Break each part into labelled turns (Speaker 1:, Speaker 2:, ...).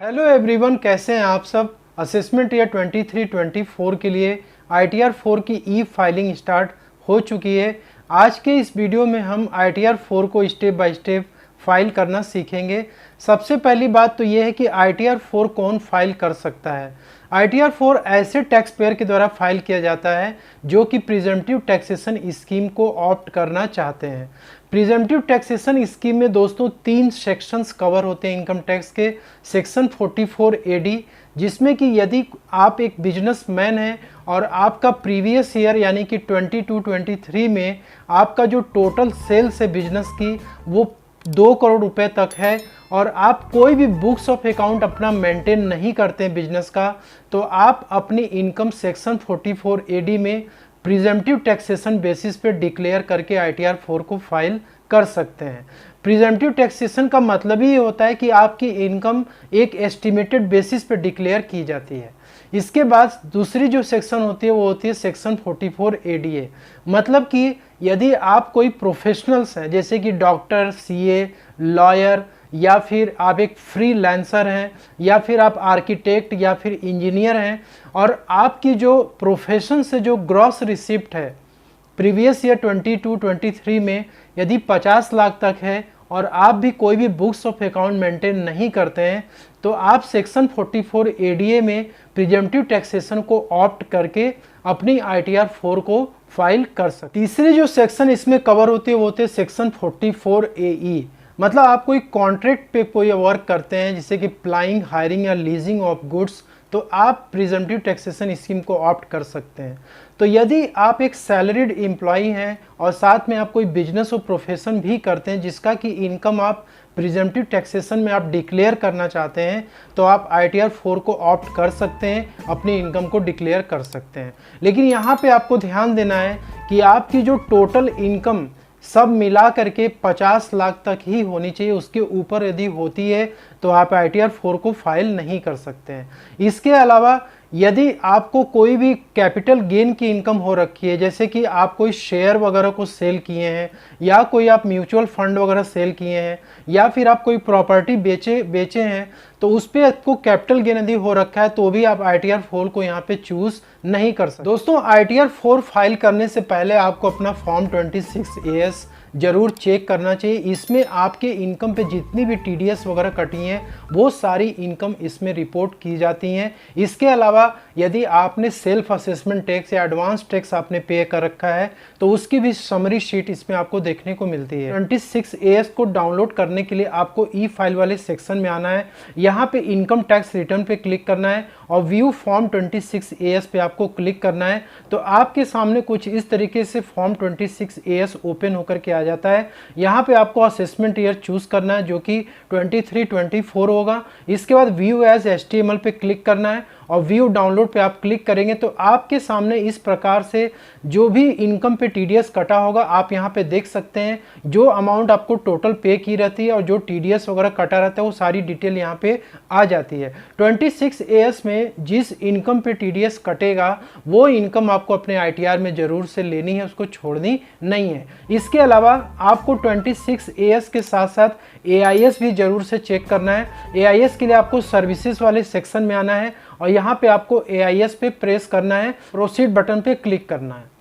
Speaker 1: Hello everyone, कैसे हैं आप सब। असेसमेंट ईयर 23-24 के लिए ITR 4 की ई फाइलिंग स्टार्ट हो चुकी है। आज के इस वीडियो में हम ITR 4 को स्टेप बाय स्टेप फाइल करना सीखेंगे। सबसे पहली बात तो ये है कि ITR 4 कौन फाइल कर सकता है। ITR 4 ऐसे टैक्स पेयर के द्वारा फाइल किया जाता है जो कि प्रिजम्पटिव टैक्सेशन स्कीम को ऑप्ट करना चाहते हैं। प्रिजम्पटिव टैक्सेशन स्कीम में दोस्तों 3 सेक्शंस कवर होते हैं इनकम टैक्स के। सेक्शन 44 AD, जिसमें कि यदि आप एक बिजनेसमैन हैं और आपका प्रीवियस ईयर यानी कि 22-23 में आपका जो टोटल सेल्स है बिजनेस की वो 2 करोड़ रुपए तक है और आप कोई भी बुक्स ऑफ अकाउंट अपना मेंटेन नहीं करते हैं बिजनेस का, तो आप अपनी इनकम सेक्शन 44 AD में प्रिजम्पटिव टैक्सेशन बेसिस पे डिक्लेयर करके ITR 4 को फाइल कर सकते हैं। प्रिजम्पटिव टैक्सेशन का मतलब ही होता है कि आपकी इनकम एक एस्टिमेटेड बेसिस पे डिक्लेयर की जाती है। इसके बाद दूसरी जो सेक्शन होती है वो होती है सेक्शन 44 ADA। मतलब कि यदि आप कोई प्रोफेशनल्स हैं जैसे कि डॉक्टर, CA, लॉयर, या फिर आप एक फ्रीलांसर हैं, या फिर आप आर्किटेक्ट या फिर इंजीनियर हैं और आपकी जो प्रोफेशन से जो ग्रॉस रिसिप्ट है प्रीवियस ईयर 22-23 में यदि 50 लाख तक है और आप भी कोई भी बुक्स ऑफ अकाउंट मेंटेन नहीं करते हैं तो आप सेक्शन 44 ADA में प्रिजम्पटिव टैक्सेशन को ऑप्ट करके अपनी ITR 4 को फाइल कर सकते। तीसरी जो सेक्शन इसमें कवर होती है वो होते हैं सेक्शन 44 AE। मतलब आप कोई कॉन्ट्रैक्ट पे कोई वर्क करते हैं जैसे कि प्लाइंग, हायरिंग या लीजिंग ऑफ गुड्स, तो आप प्रिजम्पटिव टैक्सेशन स्कीम को ऑप्ट कर सकते हैं। तो यदि आप एक सैलरीड एम्प्लॉई हैं और साथ में आप कोई बिजनेस और प्रोफेशन भी करते हैं जिसका कि इनकम आप प्रिजम्पटिव टैक्सेशन में आप डिक्लेयर करना चाहते हैं, तो आप ITR 4 को ऑप्ट कर सकते हैं, अपनी इनकम को डिक्लेयर कर सकते हैं। लेकिन यहाँ पे आपको ध्यान देना है कि आपकी जो टोटल इनकम सब मिला करके 50 लाख तक ही होनी चाहिए। उसके ऊपर यदि होती है तो आप ITR 4 को फाइल नहीं कर सकते हैं। इसके अलावा यदि आपको कोई भी कैपिटल गेन की इनकम हो रखी है, जैसे कि आप कोई शेयर वगैरह को सेल किए हैं या कोई आप म्यूचुअल फंड वगैरह सेल किए हैं या फिर आप कोई प्रॉपर्टी बेचे हैं, तो उस पर आपको कैपिटल गेन यदि हो रखा है तो भी आप ITR 4 को यहाँ पे चूज नहीं कर सकते। दोस्तों, ITR 4 फाइल करने से पहले आपको अपना फॉर्म 26AS जरूर चेक करना चाहिए। इसमें आपके इनकम पे जितनी भी TDS वगैरह कटी हैं वो सारी इनकम इसमें रिपोर्ट की जाती हैं। इसके अलावा यदि आपने सेल्फ असेसमेंट टैक्स या एडवांस टैक्स आपने पे कर रखा है तो उसकी भी समरी शीट इसमें आपको देखने को मिलती है। 26AS को डाउनलोड करने के लिए आपको ई फाइल वाले सेक्शन में आना है। यहाँ पे इनकम टैक्स रिटर्न पे क्लिक करना है और व्यू फॉर्म 26AS पे आपको क्लिक करना है। तो आपके सामने कुछ इस तरीके से फॉर्म 26AS ओपन होकर के आ जाता है। यहाँ पे आपको असेसमेंट ईयर चूज करना है जो कि 23-24 होगा। इसके बाद व्यू एज HTML पे क्लिक करना है और व्यू डाउनलोड पे आप क्लिक करेंगे तो आपके सामने इस प्रकार से जो भी इनकम पे TDS कटा होगा आप यहाँ पे देख सकते हैं। जो अमाउंट आपको टोटल पे की रहती है और जो TDS वगैरह कटा रहता है वो सारी डिटेल यहाँ पे आ जाती है। 26AS में जिस इनकम पे TDS कटेगा वो इनकम आपको अपने ITR में जरूर से लेनी है, उसको छोड़नी नहीं है। इसके अलावा आपको 26AS के साथ साथ AIS भी जरूर से चेक करना है। AIS के लिए आपको सर्विसेज वाले सेक्शन में आना है और यहाँ पे आपको AIS पे प्रेस करना है, प्रोसीड बटन पे क्लिक करना है।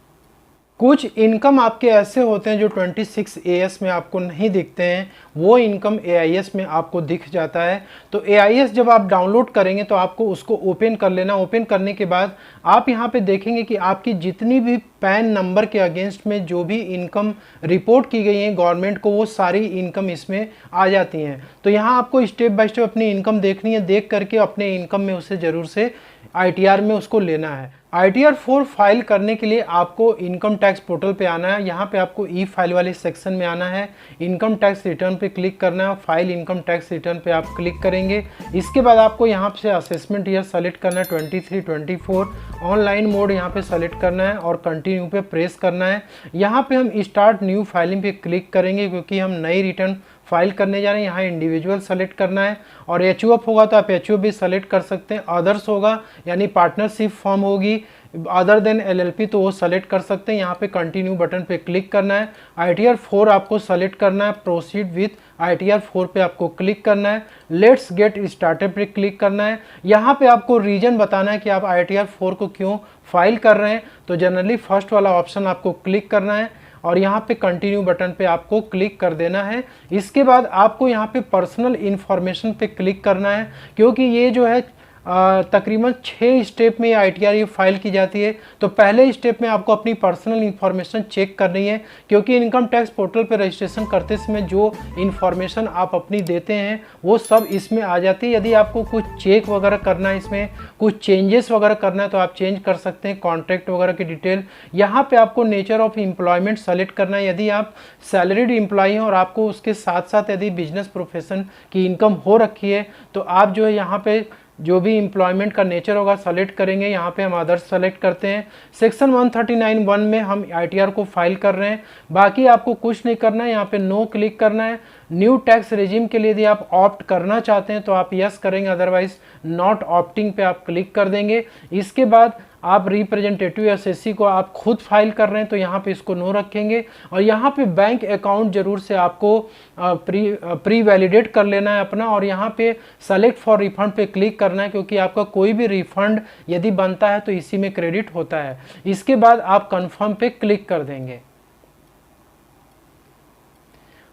Speaker 1: कुछ इनकम आपके ऐसे होते हैं जो 26AS में आपको नहीं दिखते हैं, वो इनकम AIS में आपको दिख जाता है। तो AIS जब आप डाउनलोड करेंगे तो आपको उसको ओपन कर लेना। ओपन करने के बाद आप यहाँ पे देखेंगे कि आपकी जितनी भी पैन नंबर के अगेंस्ट में जो भी इनकम रिपोर्ट की गई है गवर्नमेंट को वो सारी इनकम इसमें आ जाती हैं। तो यहाँ आपको स्टेप बाय स्टेप अपनी इनकम देखनी है, देख करके अपने इनकम में उसे ज़रूर से ITR में उसको लेना है। ITR 4 फाइल करने के लिए आपको इनकम टैक्स पोर्टल पे आना है। यहाँ पे आपको ई फाइल वाले सेक्शन में आना है, इनकम टैक्स रिटर्न पे क्लिक करना है, फाइल इनकम टैक्स रिटर्न पे आप क्लिक करेंगे। इसके बाद आपको यहाँ से असेसमेंट ईयर सेलेक्ट करना है 23-24, ऑनलाइन मोड यहाँ पे सेलेक्ट करना है और कंटिन्यू पे प्रेस करना है। यहाँ पे हम स्टार्ट न्यू फाइलिंग पे क्लिक करेंगे क्योंकि हम नई रिटर्न फाइल करने जा रहे हैं। यहाँ इंडिविजुअल सेलेक्ट करना है और HUF होगा तो आप HUF भी सेलेक्ट कर सकते हैं। अदर्स होगा यानी पार्टनरशिप फॉर्म होगी अदर देन LLP तो वो सेलेक्ट कर सकते हैं। यहाँ पे कंटिन्यू बटन पे क्लिक करना है, ITR 4 आपको सेलेक्ट करना है, प्रोसीड विथ ITR 4 पे आपको क्लिक करना है, लेट्स गेट स्टार्टेड पे क्लिक करना है। यहाँ पे आपको रीजन बताना है कि आप ITR 4 को क्यों फाइल कर रहे हैं, तो जनरली फर्स्ट वाला ऑप्शन आपको क्लिक करना है और यहाँ पे कंटिन्यू बटन पे आपको क्लिक कर देना है। इसके बाद आपको यहाँ पे पर्सनल इन्फॉर्मेशन पे क्लिक करना है, क्योंकि ये जो है तकरीबन 6 स्टेप में ITR ये फाइल की जाती है। तो पहले स्टेप में आपको अपनी पर्सनल इन्फॉर्मेशन चेक करनी है, क्योंकि इनकम टैक्स पोर्टल पे रजिस्ट्रेशन करते समय जो इन्फॉर्मेशन आप अपनी देते हैं वो सब इसमें आ जाती है। यदि आपको कुछ चेक वगैरह करना है, इसमें कुछ चेंजेस वगैरह करना है तो आप चेंज कर सकते हैं, कॉन्ट्रैक्ट वगैरह की डिटेल। यहाँ पर आपको नेचर ऑफ एम्प्लॉयमेंट सेलेक्ट करना है। यदि आप सैलरीड एम्प्लॉय हैं और आपको उसके साथ साथ यदि बिजनेस प्रोफेशन की इनकम हो रखी है तो आप जो है यहाँ पे जो भी एम्प्लॉयमेंट का नेचर होगा सेलेक्ट करेंगे। यहाँ पे हम अदर्स सेलेक्ट करते हैं। सेक्शन 139(1) में हम ITR को फाइल कर रहे हैं, बाकी आपको कुछ नहीं करना है। यहाँ पे नो क्लिक करना है। न्यू टैक्स रेजिम के लिए यदि आप ऑप्ट करना चाहते हैं तो आप यस करेंगे, अदरवाइज नॉट ऑप्टिंग पे आप क्लिक कर देंगे। इसके बाद आप रिप्रेजेंटेटिव SSC को आप खुद फाइल कर रहे हैं तो यहाँ पे इसको नो रखेंगे। और यहाँ पे बैंक अकाउंट जरूर से आपको प्री वैलिडेट कर लेना है अपना, और यहाँ पे सेलेक्ट फॉर रिफंड पे क्लिक करना है, क्योंकि आपका कोई भी रिफंड यदि बनता है तो इसी में क्रेडिट होता है। इसके बाद आप कंफर्म पे क्लिक कर देंगे।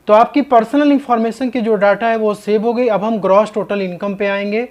Speaker 1: तो आपकी पर्सनल इंफॉर्मेशन की जो डाटा है वो सेव हो गई। अब हम ग्रॉस टोटल इनकम पे आएंगे।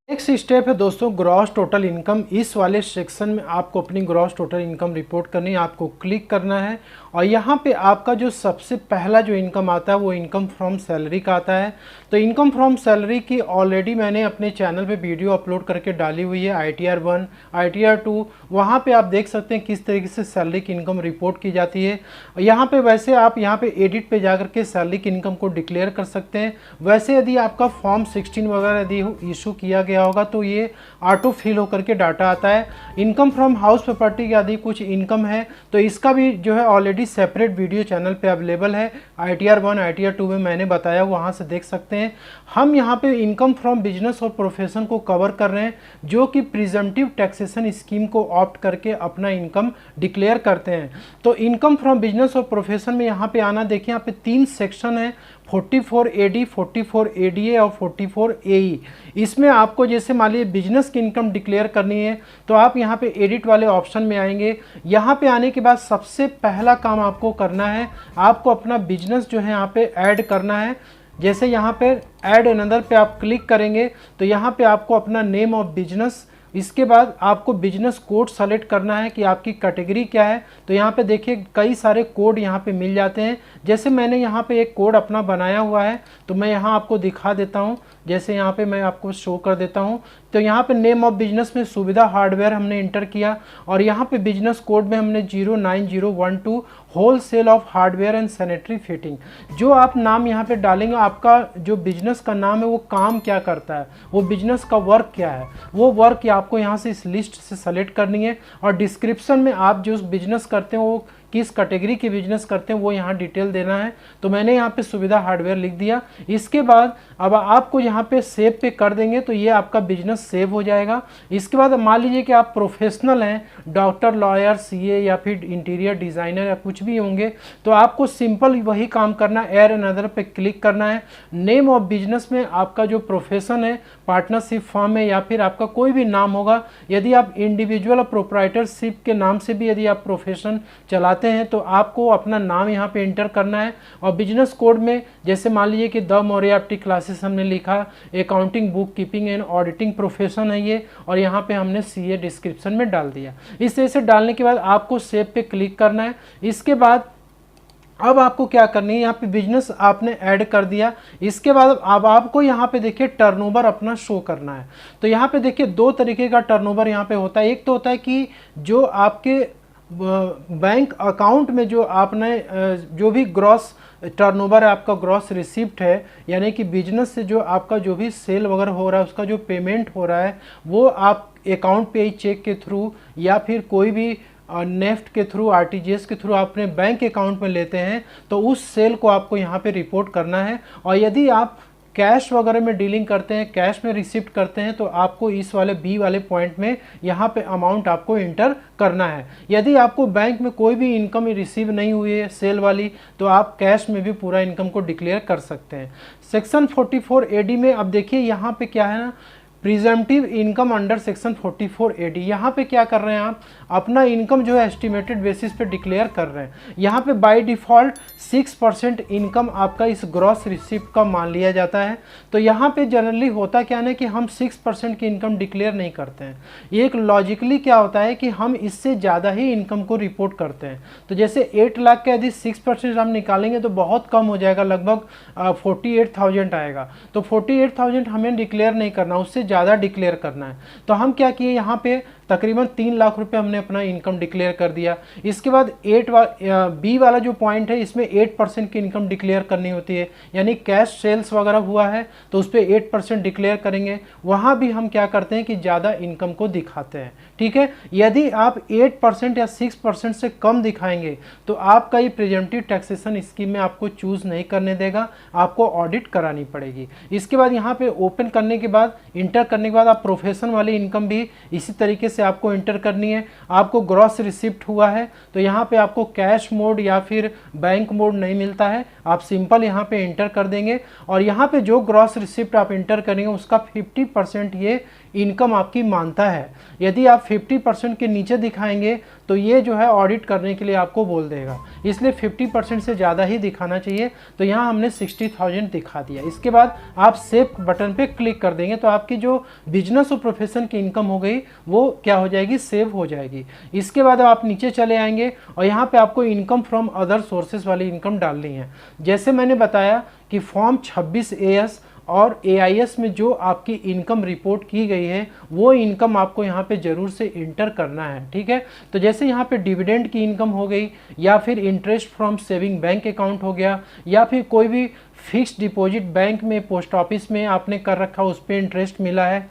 Speaker 1: नेक्स्ट स्टेप है दोस्तों ग्रॉस टोटल इनकम। इस वाले सेक्शन में आपको अपनी ग्रॉस टोटल इनकम रिपोर्ट करनी है, आपको क्लिक करना है और यहाँ पे आपका जो सबसे पहला जो इनकम आता है वो इनकम फ्रॉम सैलरी का आता है। तो इनकम फ्रॉम सैलरी की ऑलरेडी मैंने अपने चैनल पे वीडियो अपलोड करके डाली हुई है, ITR 1, ITR 2। वहाँ पे आप देख सकते हैं किस तरीके से सैलरी की इनकम रिपोर्ट की जाती है। यहाँ पे वैसे आप यहाँ पे एडिट पे जा करके सैलरी की इनकम को डिक्लेयर कर सकते हैं। वैसे यदि आपका फॉर्म 16 वगैरह यदि इशू किया गया होगा तो ये ऑटो फिल होकर के डाटा आता है। इनकम फ्रॉम हाउस प्रॉपर्टी की यदि कुछ इनकम है तो इसका भी जो है ऑलरेडी सेपरेट वीडियो चैनल पे अवेलेबल है। ITR 1, ITR 2 में मैंने बताया, वहाँ से देख सकते हैं। हम यहाँ पे इनकम फ्रॉम बिजनेस और प्रोफेशन को कवर कर रहे हैं, जो कि प्रिजम्पटिव टैक्सेशन स्कीम को ऑप्ट करके अपना इनकम डिक्लेयर करते हैं। तो इनकम फ्रॉम बिजनेस और प्रोफेशन में यहाँ पे आना, देखिए यहाँ पे 3 सेक्शन है, 44 AD, 44 ADA और 44 AE। इसमें आपको जैसे मान लीजिए बिजनेस की इनकम डिक्लेयर करनी है तो आप यहाँ पे एडिट वाले ऑप्शन में आएंगे। यहाँ पे आने के बाद सबसे पहला काम आपको करना है, आपको अपना बिजनेस जो है यहाँ पे ऐड करना है। जैसे यहाँ पे ऐड अनदर पे आप क्लिक करेंगे तो यहाँ पे आपको अपना नेम ऑफ बिजनेस, इसके बाद आपको बिजनेस कोड सेलेक्ट करना है कि आपकी कैटेगरी क्या है। तो यहाँ पे देखिए कई सारे कोड यहाँ पे मिल जाते हैं। जैसे मैंने यहाँ पे एक कोड अपना बनाया हुआ है तो मैं यहाँ आपको दिखा देता हूँ। जैसे यहाँ पे मैं आपको शो कर देता हूँ तो यहाँ पे नेम ऑफ बिजनेस में सुविधा हार्डवेयर हमने इंटर किया और यहाँ पे बिजनेस कोड में हमने 09012 wholesale of hardware and sanitary fitting. जो आप नाम यहाँ पे डालेंगे, आपका जो बिजनेस का नाम है वो काम क्या करता है, वो बिजनेस का वर्क क्या है, वो वर्क आपको यहाँ से इस लिस्ट से सेलेक्ट करनी है। और डिस्क्रिप्शन में आप जो बिजनेस करते हैं वो किस कैटेगरी के बिजनेस करते हैं वो यहाँ डिटेल देना है। तो मैंने यहाँ पे सुविधा हार्डवेयर लिख दिया। इसके बाद अब आपको यहाँ पे सेव पे कर देंगे तो ये आपका बिजनेस सेव हो जाएगा। इसके बाद मान लीजिए कि आप प्रोफेशनल हैं, डॉक्टर, लॉयर, CA या फिर इंटीरियर डिज़ाइनर या कुछ भी होंगे, तो आपको सिंपल वही काम करना है, एड अनदर पे क्लिक करना है। नेम ऑफ बिजनेस में आपका जो प्रोफेशन है, पार्टनरशिप फर्म है या फिर आपका कोई भी नाम होगा। यदि आप इंडिविजुअल और प्रोप्राइटरशिप के नाम से भी यदि आप प्रोफेशन चलाते हैं तो आपको अपना नाम यहाँ पे एंटर करना है। और बिजनेस कोड में जैसे मान लीजिए कि द मोरियार्टी क्लासेस हमने लिखा, accounting, book keeping and auditing profession है ये, और यहाँ पे हमने CA डिस्क्रिप्शन में डाल दिया। इस तरह से डालने के बाद आपको सेव पे क्लिक करना है। इसके बाद अब आपको क्या करनी है, यहाँ पे बिजनेस आपने ऐड कर दिया। इसके बाद अब आपको यहाँ पे देखिए टर्नओवर अपना शो करना है। तो यहाँ पे देखिए 2 तरीके का टर्नओवर यहाँ पे होता है। एक तो होता है कि जो आपके बैंक अकाउंट में जो आपने जो भी ग्रॉस टर्नओवर है, आपका ग्रॉस रिसिप्ट है, यानी कि बिजनेस से जो आपका जो भी सेल वगैरह हो रहा है उसका जो पेमेंट हो रहा है वो आप अकाउंट पे ही चेक के थ्रू या फिर कोई भी नेफ्ट के थ्रू, RTGS के थ्रू अपने बैंक अकाउंट में लेते हैं तो उस सेल को आपको यहाँ पे रिपोर्ट करना है। और यदि आप कैश वगैरह में डीलिंग करते हैं, कैश में रिसिप्ट करते हैं, तो आपको इस वाले बी वाले पॉइंट में यहाँ पे अमाउंट आपको इंटर करना है। यदि आपको बैंक में कोई भी इनकम रिसीव नहीं हुई है सेल वाली, तो आप कैश में भी पूरा इनकम को डिक्लेयर कर सकते हैं। सेक्शन 44 AD में अब देखिए यहाँ पे क्या है ना, presumptive income under section 44 AD। यहाँ पे क्या कर रहे हैं, आप अपना इनकम जो है एस्टिमेटेड बेसिस पे डिक्लेयर कर रहे हैं। यहाँ पे बाय डिफ़ॉल्ट 6% इनकम आपका इस ग्रॉस रिसिप्ट का मान लिया जाता है। तो यहाँ पे जनरली होता क्या है कि हम 6% की इनकम डिक्लेयर नहीं करते हैं। ये एक लॉजिकली क्या होता है कि हम इससे ज़्यादा ही इनकम को रिपोर्ट करते हैं। तो जैसे 8 लाख का यदि 6% हम निकालेंगे तो बहुत कम हो जाएगा, लगभग 48,000 आएगा। तो 48,000 हमें डिक्लेयर नहीं करना, उससे ज़्यादा डिक्लेयर करना है। तो हम क्या किए, यहाँ पे तकरीबन 3 लाख रुपए हमने अपना इनकम डिक्लेयर कर दिया। इसके बाद बी वाला जो पॉइंट है, इसमें 8% की इनकम डिक्लेयर करनी होती है, यानी कैश सेल्स वगैरह हुआ है तो उस पर 8% डिक्लेयर करेंगे। वहाँ भी हम क्या करते हैं कि ज़्यादा इनकम को दिखाते हैं, ठीक है। यदि आप 8% या 6% से कम दिखाएंगे तो आपका ये प्रिजम्पटिव टैक्सेशन स्कीम में आपको चूज़ नहीं करने देगा, आपको ऑडिट करानी पड़ेगी। इसके बाद यहाँ पे ओपन करने के बाद, इंटर करने के बाद आप प्रोफेशन वाली इनकम भी इसी तरीके से आपको इंटर करनी है। आपको ग्रॉस रिसिप्ट हुआ है तो यहाँ पे आपको कैश मोड या फिर बैंक मोड नहीं मिलता है, आप सिंपल यहाँ पे इंटर कर देंगे। और यहाँ पे जो ग्रॉस रिसिप्ट आप इंटर करेंगे उसका 50% ये इनकम आपकी मानता है। यदि आप 50% के नीचे दिखाएंगे तो ये जो है ऑडिट करने के लिए आपको बोल देगा, इसलिए 50% से ज़्यादा ही दिखाना चाहिए। तो यहाँ हमने 60,000 दिखा दिया। इसके बाद आप सेव बटन पे क्लिक कर देंगे तो आपकी जो बिजनेस और प्रोफेशन की इनकम हो गई वो क्या हो जाएगी, सेव हो जाएगी। इसके बाद आप नीचे चले आएंगे और यहाँ पे आपको इनकम फ्रॉम अदर सोर्सेज वाली इनकम डालनी है। जैसे मैंने बताया कि फॉर्म 26 AS और AIS में जो आपकी इनकम रिपोर्ट की गई है वो इनकम आपको यहाँ पे ज़रूर से इंटर करना है, ठीक है। तो जैसे यहाँ पे डिविडेंड की इनकम हो गई, या फिर interest from saving bank account हो गया, या फिर कोई भी फिक्स्ड डिपॉजिट बैंक में, पोस्ट ऑफिस में आपने कर रखा, उस पर इंटरेस्ट मिला है,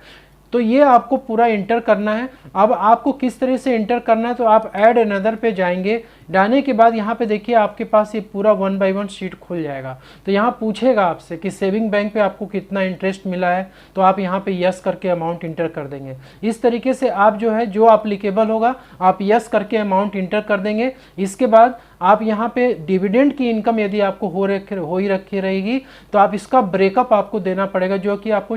Speaker 1: तो ये आपको पूरा इंटर करना है। अब आपको किस तरह से इंटर करना है, तो आप ऐड अनदर पे जाएंगे। जाने के बाद यहाँ पे देखिए आपके पास ये पूरा 1 बाय 1 शीट खुल जाएगा। तो यहाँ पूछेगा आपसे कि सेविंग बैंक पे आपको कितना इंटरेस्ट मिला है, तो आप यहाँ पे यस करके अमाउंट इंटर कर देंगे। इस तरीके से आप जो है जो एप्लीकेबल होगा आप यस करके अमाउंट इंटर कर देंगे। इसके बाद आप यहाँ पे डिविडेंड की इनकम यदि आपको हो ही रखी रहेगी तो आप इसका ब्रेकअप आपको देना पड़ेगा, जो कि आपको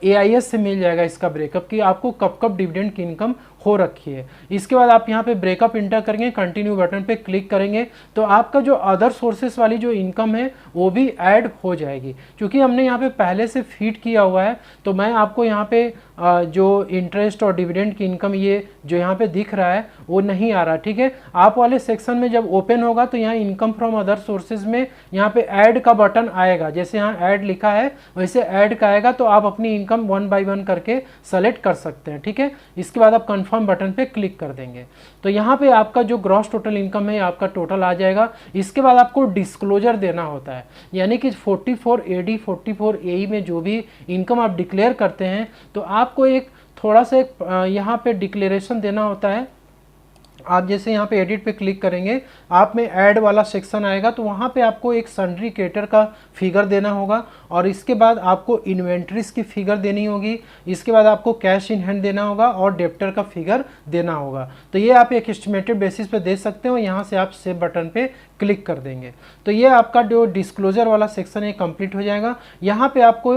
Speaker 1: AIS से मिल जाएगा इसका ब्रेकअप कि आपको कब कब डिविडेंड की इनकम हो रखी है। इसके बाद आप यहाँ पे ब्रेकअप इंटर करेंगे, कंटिन्यू बटन पे क्लिक करेंगे तो आपका जो अदर सोर्सेस वाली जो इनकम है वो भी ऐड हो जाएगी। क्योंकि हमने यहाँ पे पहले से फीड किया हुआ है तो मैं आपको यहाँ पे जो इंटरेस्ट और डिविडेंड की इनकम ये जो यहाँ पे दिख रहा है वो नहीं आ रहा, ठीक है। आप वाले सेक्शन में जब ओपन होगा तो यहाँ इनकम फ्रॉम अदर सोर्सेज में यहाँ पे ऐड का बटन आएगा, जैसे यहाँ ऐड लिखा है वैसे ऐड का आएगा, तो आप अपनी इनकम 1 बाय 1 करके सेलेक्ट कर सकते हैं, ठीक है। इसके बाद आप कंफर्म बटन पे क्लिक कर देंगे तो यहाँ पे आपका जो ग्रॉस टोटल इनकम है आपका टोटल आ जाएगा। इसके बाद आपको डिस्क्लोजर देना होता है, यानी कि 44 AD 44 AE में जो भी इनकम आप डिक्लेयर करते हैं तो आपको एक थोड़ा सा यहाँ पे डिक्लेरेशन देना होता है। आप जैसे यहाँ पे एडिट पे क्लिक करेंगे, आप में ऐड वाला सेक्शन आएगा तो वहाँ पे आपको एक सन्ड्री क्रेडिटर का फिगर देना होगा और इसके बाद आपको इन्वेंट्रीज की फिगर देनी होगी। इसके बाद आपको कैश इन हैंड देना होगा और डेप्टर का फिगर देना होगा। तो ये आप एक एस्टिमेटेड बेसिस पे दे सकते हो। यहाँ से आप सेव बटन पे क्लिक कर देंगे तो ये आपका जो डिस्क्लोजर वाला सेक्शन है कंप्लीट हो जाएगा। यहाँ पे आपको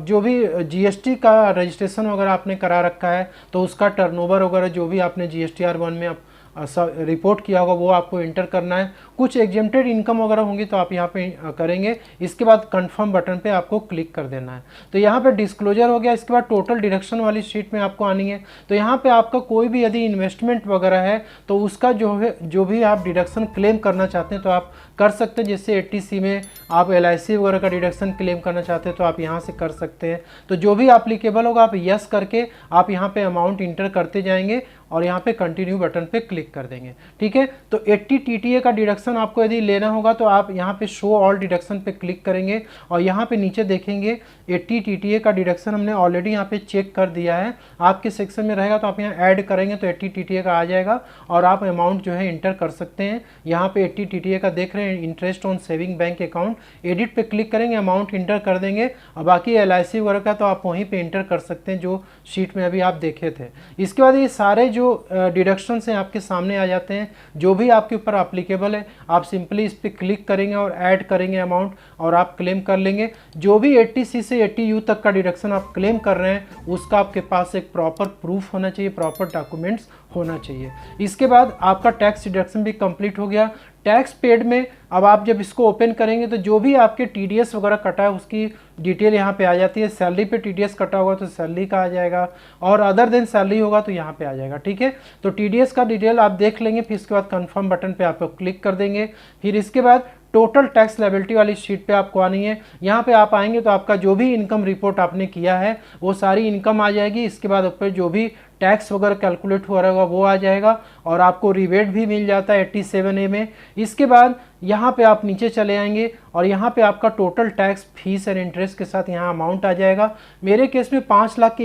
Speaker 1: जो भी GST का रजिस्ट्रेशन वगैरह आपने करा रखा है तो उसका टर्नओवर वगैरह जो भी आपने GSTR 1 में रिपोर्ट किया होगा वो आपको इंटर करना है। कुछ एग्जेम्प्टेड इनकम वगैरह होंगी तो आप यहाँ पे करेंगे। इसके बाद कंफर्म बटन पे आपको क्लिक कर देना है। तो यहाँ पे डिस्क्लोजर हो गया। इसके बाद टोटल डिडक्शन वाली शीट में आपको आनी है। तो यहाँ पे आपका कोई भी यदि इन्वेस्टमेंट वगैरह है तो उसका जो भी आप डिडक्शन क्लेम करना चाहते हैं तो आप कर सकते हैं। जैसे 80C में आप LIC वगैरह का डिडक्शन क्लेम करना चाहते हैं तो आप यहाँ से कर सकते हैं। तो जो भी एप्लीकेबल होगा आप यस करके आप यहाँ पे अमाउंट इंटर करते जाएंगे और यहाँ पे कंटिन्यू बटन पे क्लिक कर देंगे। ठीक है, तो 80 TTA का डिडक्शन आपको यदि लेना होगा तो आप यहाँ पे शो ऑल डिडक्शन पे क्लिक करेंगे और यहाँ पे नीचे देखेंगे 80 TTA का डिडक्शन हमने ऑलरेडी यहाँ पे चेक कर दिया है। आपके सेक्शन में रहेगा तो आप यहाँ ऐड करेंगे तो 80 TTA का आ जाएगा और आप अमाउंट जो है इंटर कर सकते हैं। यहाँ पे 80 TTA का देख रहे हैं, interest on saving bank account, edit पे क्लिक करेंगे, अमाउंट इंटर कर देंगे और बाकी LIC वगैरह का तो आप वहीं पे इंटर कर सकते हैं जो शीट में अभी आप देखे थे। इसके बाद ये सारे जो डिडक्शंस हैं आपके सामने आ जाते हैं, जो भी आपके ऊपर एप्लीकेबल है आप सिंपली इस पर क्लिक करेंगे और ऐड करेंगे अमाउंट और आप क्लेम कर लेंगे। जो भी 80C से 80U तक का डिडक्शन आप क्लेम कर रहे हैं उसका आपके पास एक प्रॉपर प्रूफ होना चाहिए, प्रॉपर डॉक्यूमेंट्स होना चाहिए। इसके बाद आपका टैक्स डिडक्शन भी कंप्लीट हो गया। टैक्स पेड में अब आप जब इसको ओपन करेंगे तो जो भी आपके TDS वगैरह कटा है उसकी डिटेल यहाँ पे आ जाती है। सैलरी पे TDS कटा होगा तो सैलरी का आ जाएगा और अदर देन सैलरी होगा तो यहाँ पे आ जाएगा। ठीक है, तो TDS का डिटेल आप देख लेंगे, फिर इसके बाद कंफर्म बटन पे आप क्लिक कर देंगे। फिर इसके बाद टोटल टैक्स लायबिलिटी वाली शीट पे आपको आनी है। यहाँ पे आप आएंगे तो आपका जो भी इनकम रिपोर्ट आपने किया है वो सारी इनकम आ जाएगी। इसके बाद ऊपर जो भी टैक्स वगैरह कैलकुलेट हुआ रहेगा वो आ जाएगा और आपको रिबेट भी मिल जाता है 87A में। इसके बाद यहाँ पे आप नीचे चले आएंगे और यहाँ पे आपका total tax fees and interest के साथ यहाँ अमाउंट आ जाएगा। मेरे केस में 5 लाख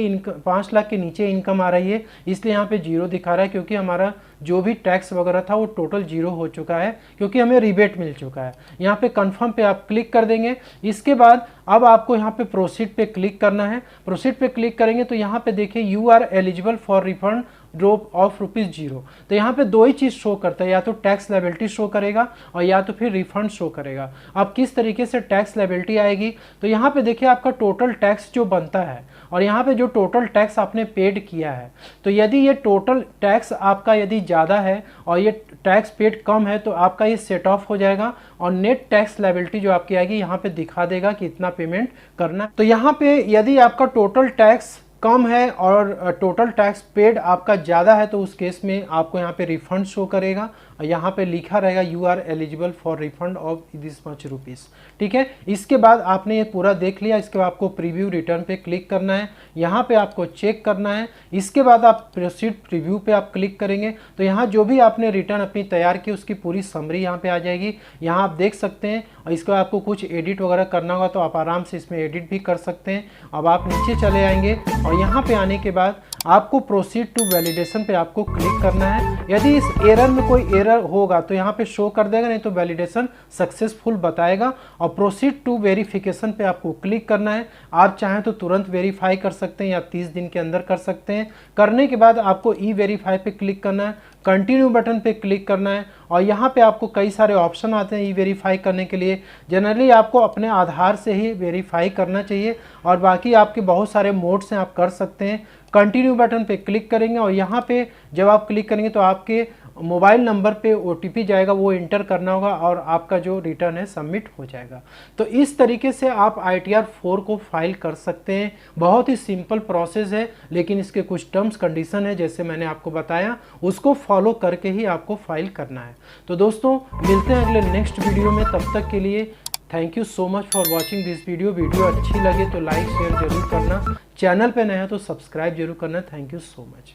Speaker 1: के नीचे इनकम आ रही है, इसलिए यहाँ पे 0 दिखा रहा है क्योंकि हमारा जो भी टैक्स वगैरह था वो टोटल 0 हो चुका है क्योंकि हमें रिबेट मिल चुका है। यहाँ पे कंफर्म पे आप क्लिक कर देंगे। इसके बाद अब आपको यहाँ पे प्रोसीड पे क्लिक करना है। प्रोसीड पे क्लिक करेंगे तो यहाँ पे देखिए you are eligible for refund drop off ₹0। तो यहाँ पे दो ही चीज़ शो करता है, या तो टैक्स लायबिलिटी शो करेगा और या तो फिर रिफंड शो करेगा। अब किस तरीके से टैक्स लायबिलिटी आएगी तो यहाँ पे देखिए आपका टोटल टैक्स जो बनता है और यहाँ पे जो टोटल टैक्स आपने पेड किया है, तो यदि ये टोटल टैक्स आपका यदि ज़्यादा है और ये टैक्स पेड कम है तो आपका ये सेट ऑफ हो जाएगा और नेट टैक्स लायबिलिटी जो आपकी आएगी यहाँ पे दिखा देगा कि इतना पेमेंट करना। तो यहाँ पे यदि आपका टोटल टैक्स कम है और टोटल टैक्स पेड आपका ज़्यादा है तो उस केस में आपको यहाँ पे रिफंड शो करेगा और यहाँ पे लिखा रहेगा you are eligible for refund of this much rupees. ठीक है, इसके बाद आपने ये पूरा देख लिया। इसके बाद आपको प्रीव्यू रिटर्न पे क्लिक करना है, यहाँ पे आपको चेक करना है। इसके बाद आप प्रोसीड प्रीव्यू पे आप क्लिक करेंगे तो यहाँ जो भी आपने रिटर्न अपनी तैयार की उसकी पूरी समरी यहाँ पे आ जाएगी। यहाँ आप देख सकते हैं और इसके बाद आपको कुछ एडिट वगैरह करना होगा तो आप आराम से इसमें एडिट भी कर सकते हैं। अब आप नीचे चले आएंगे और यहाँ पे आने के बाद आपको प्रोसीड टू वैलिडेशन पे आपको क्लिक करना है। यदि इस एरर में कोई एरर होगा तो यहाँ पे शो कर देगा, नहीं तो वैलिडेशन सक्सेसफुल बताएगा। और प्रोसीड टू वेरिफिकेशन पे आपको क्लिक करना है। आप चाहें तो तुरंत वेरीफाई कर सकते हैं या 30 दिन के अंदर कर सकते हैं। करने के बाद आपको ई वेरीफाई पे क्लिक करना है, कंटिन्यू बटन पे क्लिक करना है और यहाँ पे आपको कई सारे ऑप्शन आते हैं ई वेरीफाई करने के लिए। जनरली आपको अपने आधार से ही वेरीफाई करना चाहिए और बाकी आपके बहुत सारे मोड्स हैं, आप कर सकते हैं। कंटिन्यू बटन पे क्लिक करेंगे और यहाँ पे जब आप क्लिक करेंगे तो आपके मोबाइल नंबर पे OTP जाएगा, वो इंटर करना होगा और आपका जो रिटर्न है सबमिट हो जाएगा। तो इस तरीके से आप ITR 4 को फाइल कर सकते हैं। बहुत ही सिंपल प्रोसेस है, लेकिन इसके कुछ टर्म्स कंडीशन है जैसे मैंने आपको बताया, उसको फॉलो करके ही आपको फाइल करना है। तो दोस्तों मिलते हैं अगले नेक्स्ट वीडियो में, तब तक के लिए thank you so much for watching this video. Video अच्छी लगे तो लाइक शेयर जरूर करना, चैनल पे नया है तो सब्सक्राइब जरूर करना। Thank you so much.